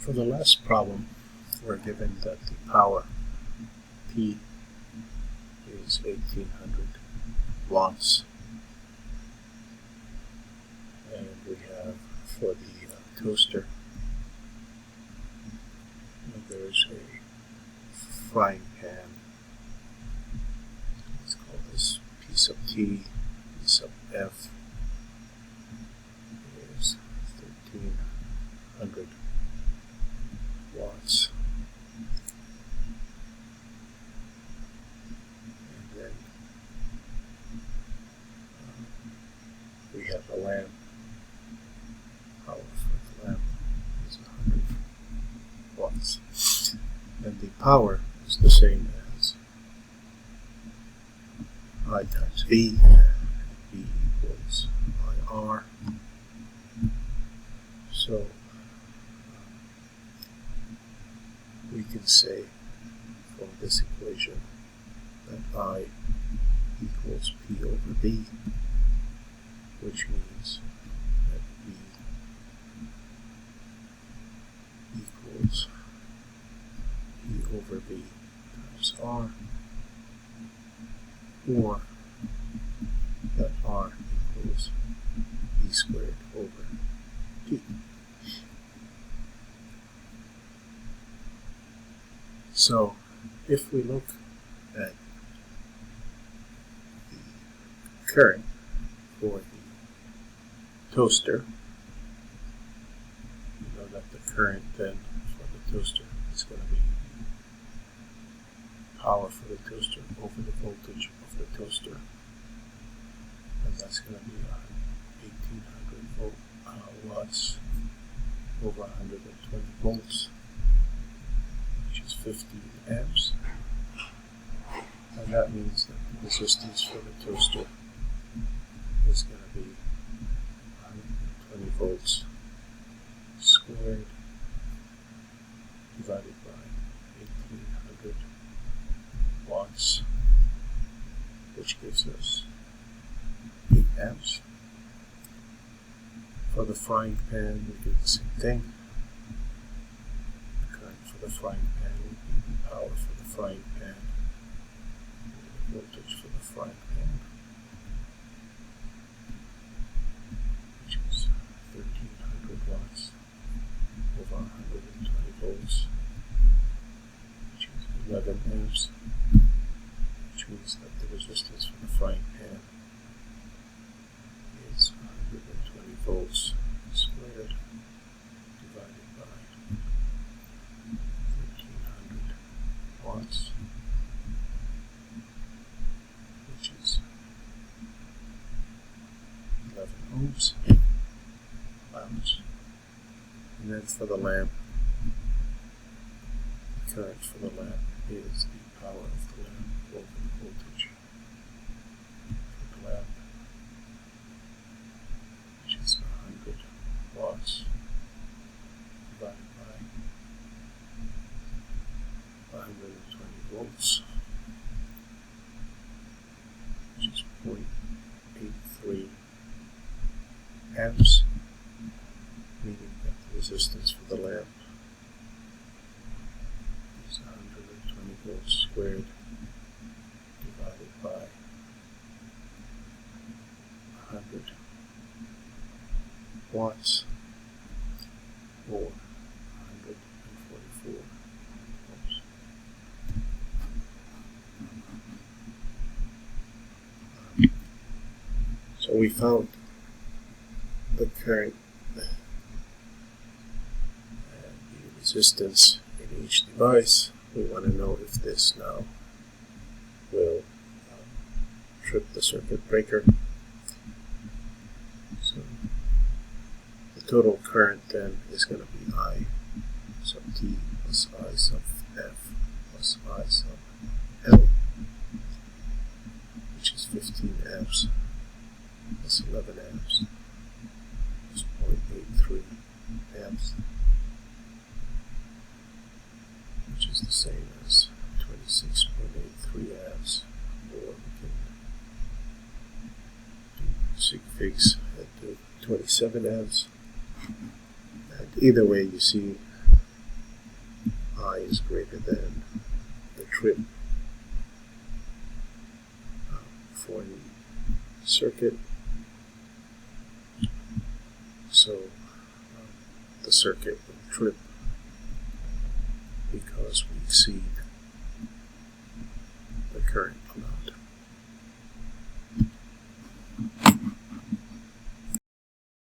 For the last problem, we're given that the power P is 1800 watts, and we have for the toaster, there's a frying pan. Let's call this P sub T, P sub F is 1300 watts. And then we have a lamp. Power for the lamp is 100 watts. And the power is the same as I times V. V equals IR. So we can say from this equation that I equals P over V, which means that V equals P over V times R, or that R equals V squared over T. So if we look at the current for the toaster, we know that the current then for the toaster is going to be power for the toaster over the voltage of the toaster, and that's going to be 1800 watts over 120 volts, which is 15 amps, and that means that the resistance for the toaster is going to be 120 volts squared divided by 1800 watts, which gives us 8 amps. For the frying pan, we do the same thing. The current for the frying pan would be the power for the frying pan, the voltage for the frying pan, which is 1300 watts over 120 volts, which is 11 amps, which means that the resistance for the frying pan is 120 volts squared divided by 1300 watts, which is 11 ohms. And then for the lamp, the current for the lamp is the power of the lamp over the voltage for the lamp, which is 100 watts divided by 120 volts, which is 0.83 amps, meaning that the resistance for the lamp is 120 volts squared divided by 100 watts, or 144 ohms. So we found the current and the resistance in each device. We want to know if this now will trip the circuit breaker. So the total current then is going to be I sub T plus I sub F plus I sub L, which is 15 amps plus 11 amps is 0.83 amps, which is the same as 26.83 amps, or we can do sig figs and do 27 amps. And either way, you see I is greater than the trip for the circuit. So the circuit will trip because we exceed the current.